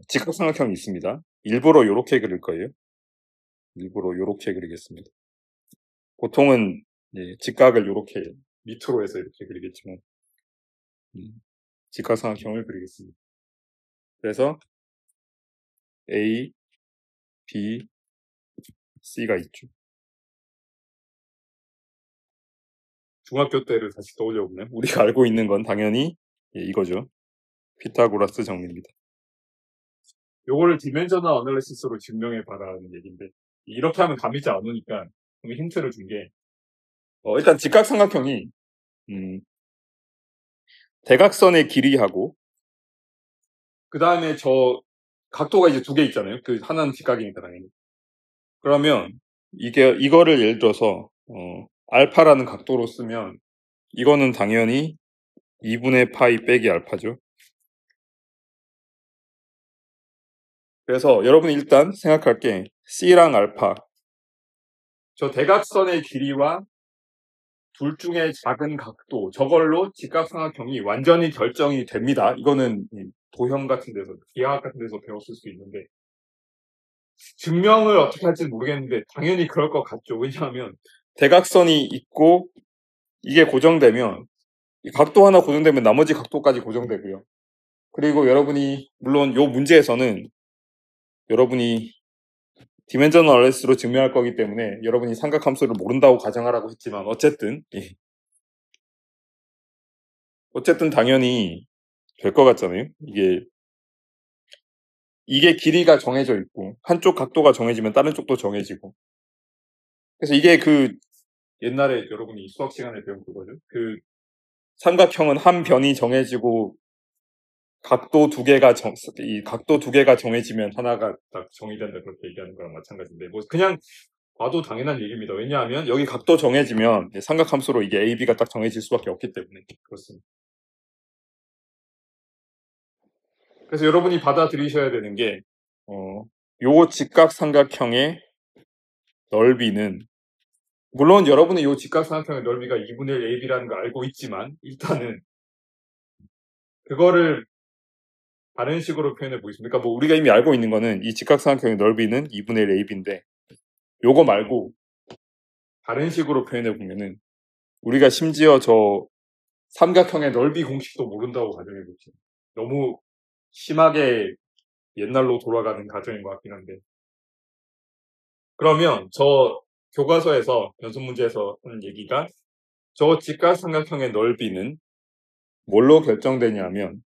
직각삼각형이 있습니다. 일부러 요렇게 그릴 거예요. 일부러 요렇게 그리겠습니다. 보통은 직각을 요렇게 밑으로 해서 이렇게 그리겠지만 직각삼각형을 그리겠습니다. 그래서 A, B, C가 있죠. 중학교 때를 다시 떠올려보면 우리가 알고 있는 건 당연히 이거죠. 피타고라스 정리입니다. 요거를 디멘셔널 어널리시스로 증명해봐라는 얘기인데 이렇게 하면 감이 잘 안 오니까 힌트를 준 게 일단 직각삼각형이 대각선의 길이하고 그 다음에 저 각도가 이제 두 개 있잖아요. 그 하나는 직각이니까 당연히. 그러면 이거를 예를 들어서 알파라는 각도로 쓰면 이거는 당연히 2분의 파이 빼기 알파죠. 그래서 여러분이 일단 생각할 게 C랑 알파 저 대각선의 길이와 둘 중에 작은 각도 저걸로 직각삼각형이 완전히 결정이 됩니다. 이거는 도형 같은 데서 기하학 같은 데서 배웠을 수 있는데 증명을 어떻게 할지 모르겠는데 당연히 그럴 것 같죠. 왜냐하면 대각선이 있고 이게 고정되면 각도 하나 고정되면 나머지 각도까지 고정되고요. 그리고 여러분이 물론 요 문제에서는 여러분이 디멘셔널 어널리시스로 증명할 거기 때문에 여러분이 삼각함수를 모른다고 가정하라고 했지만 어쨌든 당연히 될 것 같잖아요. 이게 길이가 정해져 있고 한쪽 각도가 정해지면 다른 쪽도 정해지고 그래서 이게 옛날에 여러분이 수학 시간에 배운 그거죠. 삼각형은 한 변이 정해지고 각도 두 개가 정해지면 하나가 딱 정의된다 그렇게 얘기하는 거랑 마찬가지인데 뭐 그냥 봐도 당연한 얘기입니다. 왜냐하면 여기 각도 정해지면 삼각함수로 이게 A, B가 딱 정해질 수밖에 없기 때문에 그렇습니다. 그래서 여러분이 받아들이셔야 되는 게 요 직각삼각형의 넓이는 물론 여러분은 요 직각삼각형의 넓이가 2분의 1 AB라는 걸 알고 있지만 일단은 그거를 다른 식으로 표현해 보겠습니다. 그러니까 뭐 우리가 이미 알고 있는 거는 이 직각삼각형의 넓이는 2분의 1 AB인데 요거 말고 다른 식으로 표현해 보면은 우리가 심지어 저 삼각형의 넓이 공식도 모른다고 가정해 보죠. 너무 심하게 옛날로 돌아가는 가정인 것 같긴 한데 그러면 저 교과서에서 연습 문제에서 하는 얘기가 저 직각삼각형의 넓이는 뭘로 결정되냐면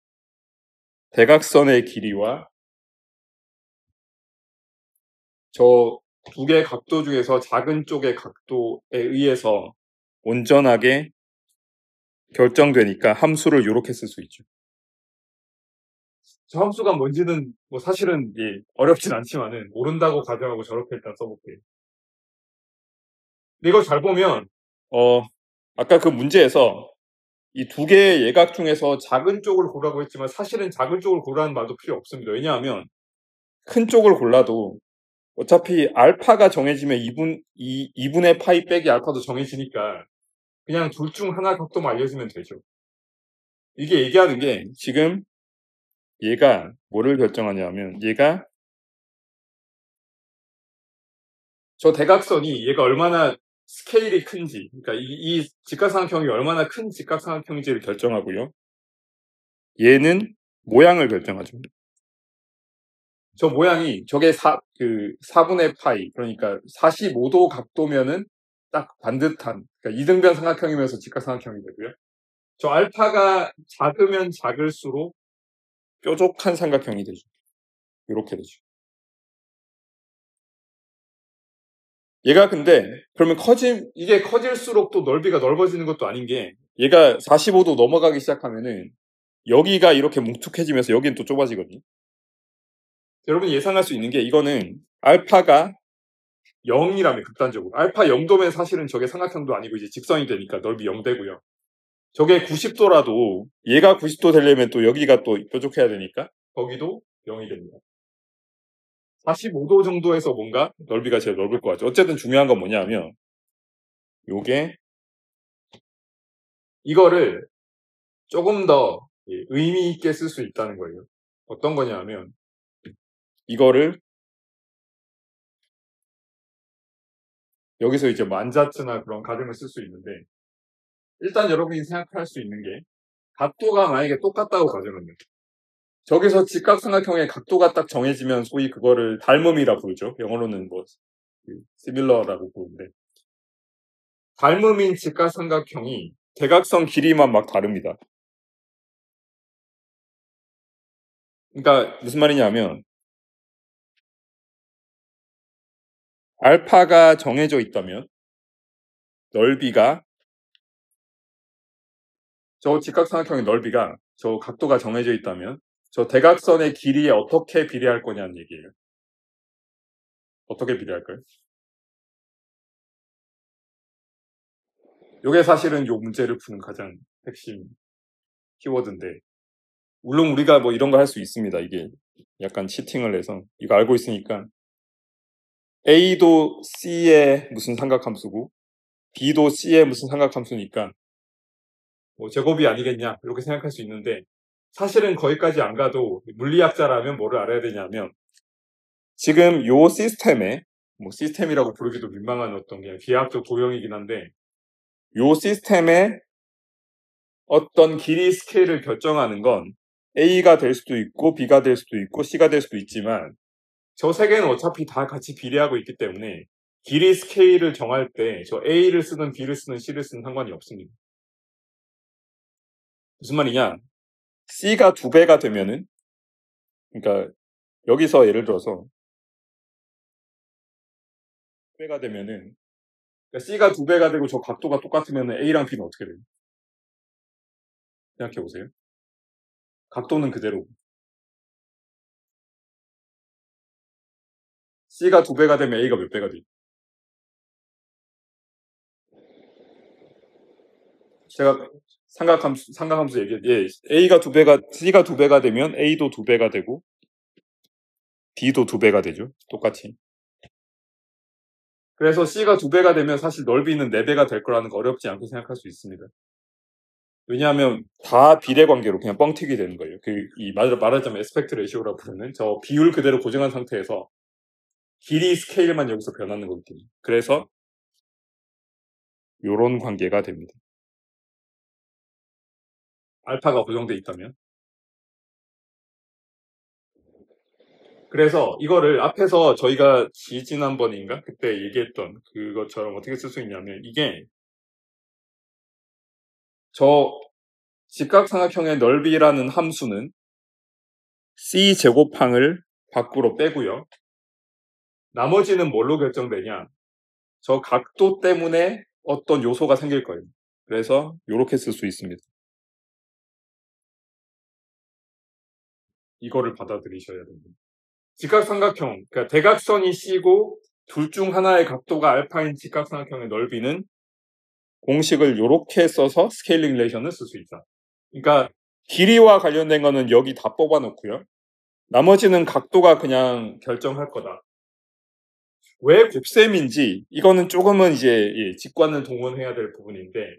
대각선의 길이와 저 두 개의 각도 중에서 작은 쪽의 각도에 의해서 온전하게 결정되니까 함수를 이렇게 쓸 수 있죠. 저 함수가 뭔지는 뭐 사실은 어렵진 않지만은 모른다고 가정하고 저렇게 일단 써볼게요. 근데 이거 잘 보면 아까 그 문제에서 이 두 개의 예각 중에서 작은 쪽을 고르라고 했지만 사실은 작은 쪽을 고르라는 말도 필요 없습니다. 왜냐하면 큰 쪽을 골라도 어차피 알파가 정해지면 2분의 파이 빼기 알파도 정해지니까 그냥 둘 중 하나 각도만 알려주면 되죠. 이게 얘기하는 게 지금 얘가 뭐를 결정하냐면 얘가 저 대각선이 얘가 얼마나 스케일이 큰지 그러니까 이 직각삼각형이 얼마나 큰 직각삼각형인지를 결정하고요. 얘는 모양을 결정하죠. 저 모양이 저게 4분의 파이 그러니까 45도 각도면은 딱 반듯한 그러니까 이등변 삼각형이면서 직각삼각형이 되고요. 저 알파가 작으면 작을수록 뾰족한 삼각형이 되죠. 이렇게 되죠. 얘가 근데 그러면 이게 커질수록 또 넓이가 넓어지는 것도 아닌 게 얘가 45도 넘어가기 시작하면은 여기가 이렇게 뭉툭해지면서 여기는 또 좁아지거든요. 여러분이 예상할 수 있는 게 이거는 알파가 0이라면 극단적으로 알파 0도면 사실은 저게 삼각형도 아니고 이제 직선이 되니까 넓이 0 되고요. 저게 90도라도 얘가 90도 되려면 또 여기가 또 뾰족해야 되니까 거기도 0이 됩니다. 45도 정도에서 뭔가 넓이가 제일 넓을 것 같죠. 어쨌든 중요한 건 뭐냐면 요게 이거를 조금 더 의미 있게 쓸 수 있다는 거예요. 어떤 거냐면 이거를 여기서 이제 만자트나 그런 가정을 쓸 수 있는데, 일단 여러분이 생각할 수 있는 게, 각도가 만약에 똑같다고 가정합니다. 저기서 직각삼각형의 각도가 딱 정해지면 소위 그거를 닮음이라 부르죠. 영어로는 뭐 similar라고 부르는데, 닮음인 직각삼각형이 대각선 길이만 막 다릅니다. 그러니까 무슨 말이냐면 알파가 정해져 있다면 넓이가, 저 직각삼각형의 넓이가, 저 각도가 정해져 있다면 저 대각선의 길이에 어떻게 비례할 거냐는 얘기예요. 어떻게 비례할까요? 이게 사실은 이 문제를 푸는 가장 핵심 키워드인데, 물론 우리가 뭐 이런 거 할 수 있습니다. 이게 약간 치팅을 해서 이거 알고 있으니까 A도 C의 무슨 삼각함수고 B도 C의 무슨 삼각함수니까 뭐 제곱이 아니겠냐 이렇게 생각할 수 있는데, 사실은 거기까지 안 가도 물리학자라면 뭐를 알아야 되냐면, 지금 요 시스템에, 뭐 시스템이라고 부르기도 민망한 어떤 게 비하학적 도형이긴 한데, 요 시스템에 어떤 길이 스케일을 결정하는 건 A가 될 수도 있고 B가 될 수도 있고 C가 될 수도 있지만, 저 세 개는 어차피 다 같이 비례하고 있기 때문에 길이 스케일을 정할 때 저 A를 쓰든 B를 쓰든 C를 쓰든 상관이 없습니다. 무슨 말이냐? C가 2배가 되면은, 그러니까 여기서 예를 들어서 2배가 되면은, 그러니까 C가 2배가 되고 저 각도가 똑같으면 A랑 B는 어떻게 돼요? 생각해 보세요. 각도는 그대로. C가 2배가 되면 A가 몇 배가 돼요? 제가 삼각함수 얘기해. 예, C가 2배가 되면 A도 2배가 되고 B도 2배가 되죠. 똑같이. 그래서 C가 2배가 되면 사실 넓이는 4배가 될 거라는 거 어렵지 않게 생각할 수 있습니다. 왜냐하면 다 비례 관계로 그냥 뻥튀기 되는 거예요. 말하자면 에스펙트 레시오라고 부르는 저 비율 그대로 고정한 상태에서 길이 스케일만 여기서 변하는 거거든요. 그래서 요런 관계가 됩니다. 알파가 고정돼 있다면. 그래서 이거를 앞에서 저희가 지난번인가 그때 얘기했던 그것처럼 어떻게 쓸 수 있냐면, 이게 저 직각삼각형의 넓이라는 함수는 C 제곱항을 밖으로 빼고요. 나머지는 뭘로 결정되냐? 저 각도 때문에 어떤 요소가 생길 거예요. 그래서 이렇게 쓸 수 있습니다. 이거를 받아들이셔야 됩니다. 직각삼각형, 그러니까 대각선이 C고 둘 중 하나의 각도가 알파인 직각삼각형의 넓이는 공식을 이렇게 써서 스케일링 릴레이션을 쓸 수 있다. 그러니까 길이와 관련된 거는 여기 다 뽑아놓고요. 나머지는 각도가 그냥 결정할 거다. 왜 곱셈인지 이거는 조금은 이제 직관을 동원해야 될 부분인데,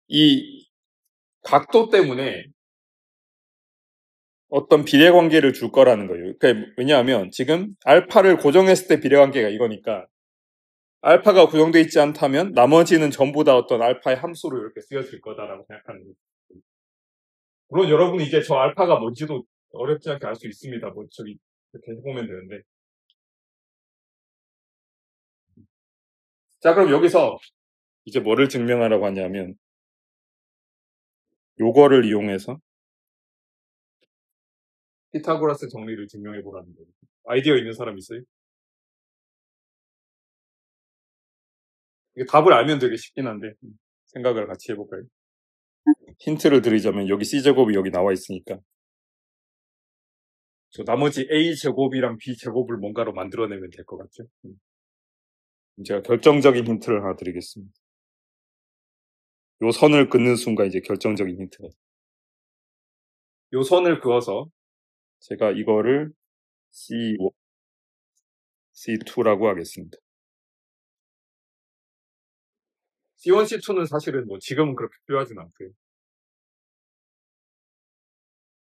이 각도 때문에 어떤 비례관계를 줄 거라는 거예요. 그러니까 왜냐하면 지금 알파를 고정했을 때 비례관계가 이거니까, 알파가 고정돼 있지 않다면 나머지는 전부 다 어떤 알파의 함수로 이렇게 쓰여질 거다라고 생각하는 거예요. 물론 여러분이 이제 저 알파가 뭔지도 어렵지 않게 알 수 있습니다. 뭐 저기 이렇게 해보면 되는데. 자, 그럼 여기서 이제 뭐를 증명하라고 하냐면, 요거를 이용해서 피타고라스 정리를 증명해 보라는 거예요. 아이디어 있는 사람 있어요? 이게 답을 알면 되게 쉽긴 한데 생각을 같이 해볼까요? 힌트를 드리자면 여기 C제곱이 여기 나와 있으니까 저 나머지 A제곱이랑 B제곱을 뭔가로 만들어내면 될 것 같죠? 제가 결정적인 힌트를 하나 드리겠습니다. 요 선을 긋는 순간 이제 결정적인 힌트가, 요 선을 그어서 제가 이거를 C1, C2라고 하겠습니다. C1, C2는 사실은 뭐 지금은 그렇게 필요하진 않고요.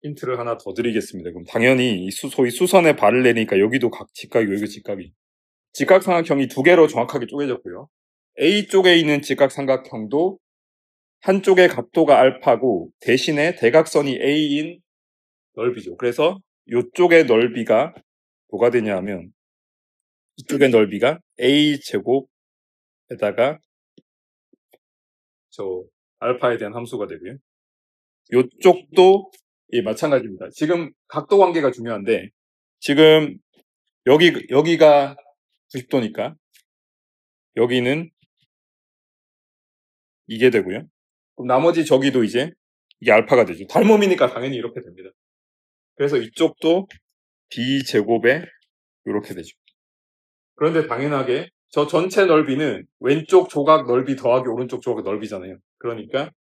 힌트를 하나 더 드리겠습니다. 그럼 당연히 소위 수선에 발을 내니까 여기도 직각이, 여기도 직각이. 직각삼각형이 두 개로 정확하게 쪼개졌고요. A쪽에 있는 직각삼각형도 한쪽의 각도가 알파고 대신에 대각선이 A인 넓이죠. 그래서 이쪽의 넓이가 뭐가 되냐 하면 이쪽의 넓이가 A제곱에다가 저 알파에 대한 함수가 되고요. 이쪽도 마찬가지입니다. 지금 각도 관계가 중요한데 지금 여기가 90도니까 여기는 이게 되고요. 그럼 나머지 저기도 이제 이게 알파가 되죠. 닮음이니까 당연히 이렇게 됩니다. 그래서 이쪽도 B제곱에 이렇게 되죠. 그런데 당연하게 저 전체 넓이는 왼쪽 조각 넓이 더하기 오른쪽 조각 넓이잖아요. 그러니까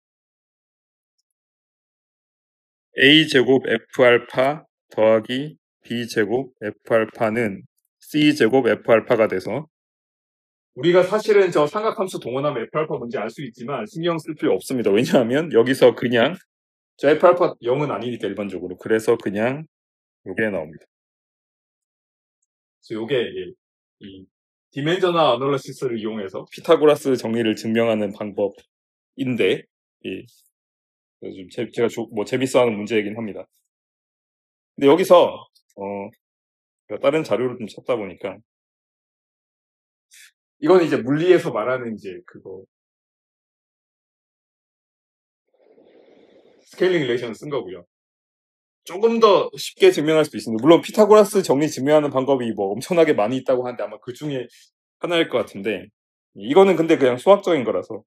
A제곱 F알파 더하기 B제곱 F알파는 C제곱 F알파가 돼서 우리가 사실은 저 삼각함수 동원하면 F알파 뭔지 알 수 있지만 신경 쓸 필요 없습니다. 왜냐하면 여기서 그냥 저 F알파 0은 아니니까 일반적으로. 그래서 그냥 이게 나옵니다. 그래서 이게 이 디멘저널 어널리시스를 이용해서 피타고라스 정리를 증명하는 방법인데 좀 제가 뭐 재밌어하는 문제이긴 합니다. 근데 여기서 다른 자료를 좀 찾다 보니까 이건 이제 물리에서 말하는 이제 그거 스케일링 릴레이션을 쓴 거고요. 조금 더 쉽게 증명할 수도 있습니다. 물론 피타고라스 정리 증명하는 방법이 뭐 엄청나게 많이 있다고 하는데 아마 그 중에 하나일 것 같은데 이거는 근데 그냥 수학적인 거라서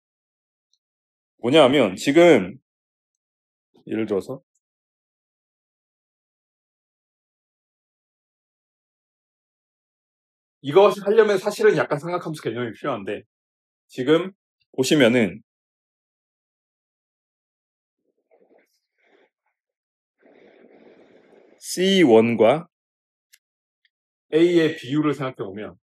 뭐냐 하면 지금 예를 들어서 이거 하려면 사실은 약간 삼각함수 개념이 필요한데 지금 보시면은 C1과 A의 비율을 생각해 보면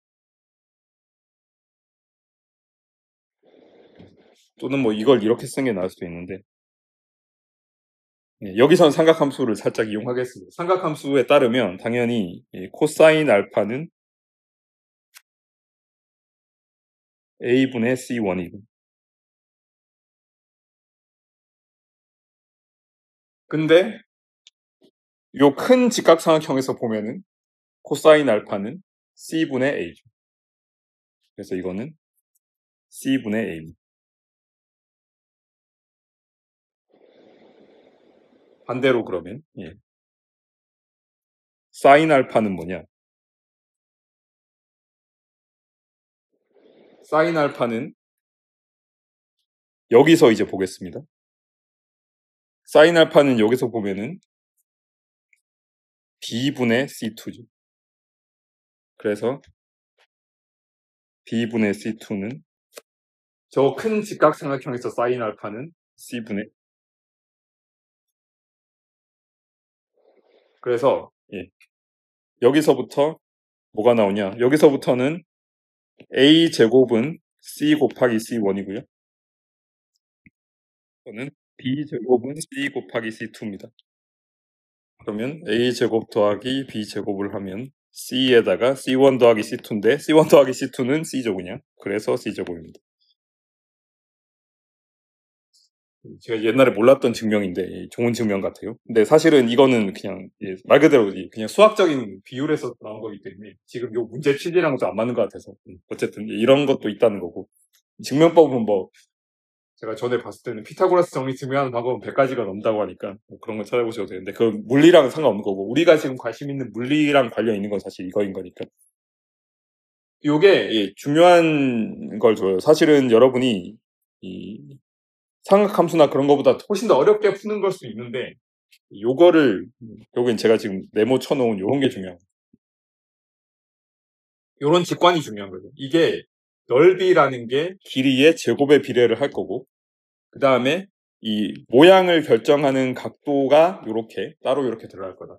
또는 뭐 이걸 이렇게 쓰는 게 나을 수도 있는데 여기선 삼각함수를 살짝 이용하겠습니다. 삼각함수에 따르면 당연히 코사인 알파는 A분의 C1이고 근데 요 큰 직각삼각형에서 보면은 코사인 알파는 C분의 A죠. 그래서 이거는 C분의 A입니다. 반대로 그러면 사인 알파는 뭐냐? 사인 알파는 여기서 이제 보겠습니다. 사인 알파는 여기서 보면은 B분의 C2죠. 그래서 B분의 C2는 저 큰 직각삼각형에서 사인 알파는 C분의 그래서 여기서부터 뭐가 나오냐? 여기서부터는 A 제곱은 C 곱하기 C1이고요. 또는 B 제곱은 C 곱하기 C2입니다. 그러면 A 제곱 더하기 B 제곱을 하면 C에다가 C1 더하기 C2인데 C1 더하기 C2는 C제곱이냐? 그래서 C제곱입니다. 제가 옛날에 몰랐던 증명인데 좋은 증명 같아요. 근데 사실은 이거는 그냥 말 그대로 그냥 수학적인 비율에서 나온 거기 때문에 지금 요 문제 취지랑은 좀 안 맞는 것 같아서 어쨌든 이런 것도 있다는 거고 증명법은 뭐 제가 전에 봤을 때는 피타고라스 정리 증명하는 방법은 100가지가 넘다고 하니까 뭐 그런 거 찾아보셔도 되는데 그 물리랑은 상관없는 거고 우리가 지금 관심 있는 물리랑 관련 있는 건 사실 이거인 거니까 이게 중요한 걸 줘요. 사실은 여러분이 이 삼각함수나 그런 거보다 훨씬 더 어렵게 푸는 걸 수 있는데 요거를 결국엔 제가 지금 네모 쳐놓은 요런 게 중요해요. 요런 직관이 중요한 거죠. 이게 넓이라는 게 길이의 제곱에 비례를 할 거고 그 다음에 이 모양을 결정하는 각도가 요렇게 따로 이렇게 들어갈 거다.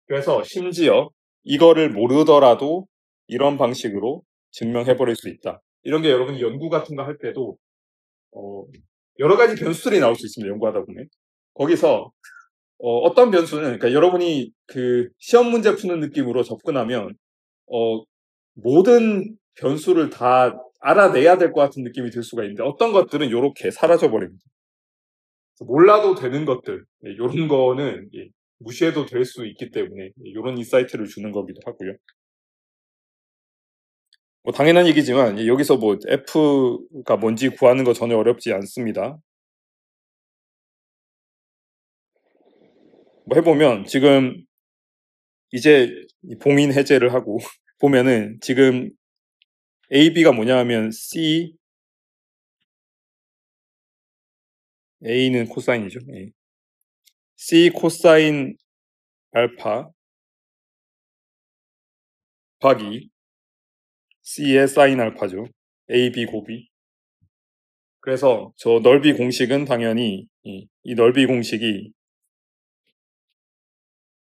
그래서 심지어 이거를 모르더라도 이런 방식으로 증명해버릴 수 있다. 이런 게 여러분이 연구 같은 거 할 때도 여러 가지 변수들이 나올 수 있습니다. 연구하다 보면. 거기서 어떤 변수는, 그러니까 여러분이 그 시험 문제 푸는 느낌으로 접근하면 모든 변수를 다 알아내야 될 것 같은 느낌이 들 수가 있는데, 어떤 것들은 요렇게 사라져 버립니다. 몰라도 되는 것들, 요런 거는 무시해도 될 수 있기 때문에 요런 인사이트를 주는 거기도 하고요. 뭐 당연한 얘기지만 여기서 뭐 F가 뭔지 구하는 거 전혀 어렵지 않습니다. 뭐 해보면 지금 이제 봉인 해제를 하고 보면은 지금 A, B가 뭐냐 하면 C, A는 코사인이죠. C 코사인 알파 곱하기 C의 사인 알파죠. A, B 곱이. 그래서 저 넓이 공식은 당연히 이 넓이 공식이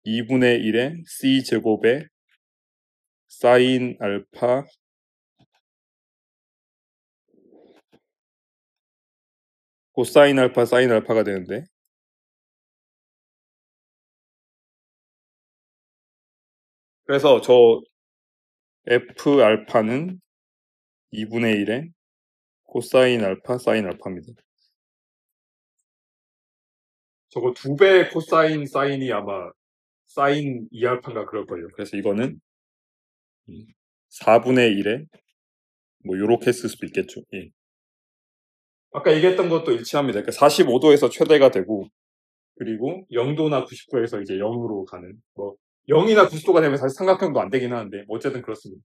2분의 1의 C 제곱의 사인 알파 코사인 알파 사인 알파가 되는데, 그래서 저 F 알파는 2분의 1의 코사인 알파 사인 알파입니다. 저거 2배 코사인 사인이 아마 사인 2알파인가 그럴걸요. 그래서 이거는 4분의 1에 뭐 요렇게 쓸 수도 있겠죠. 아까 얘기했던 것도 일치합니다. 그러니까 45도에서 최대가 되고, 그리고 0도나 90도에서 이제 0으로 가는, 뭐 0이나 90도가 되면 사실 삼각형도 안 되긴 하는데 뭐 어쨌든 그렇습니다.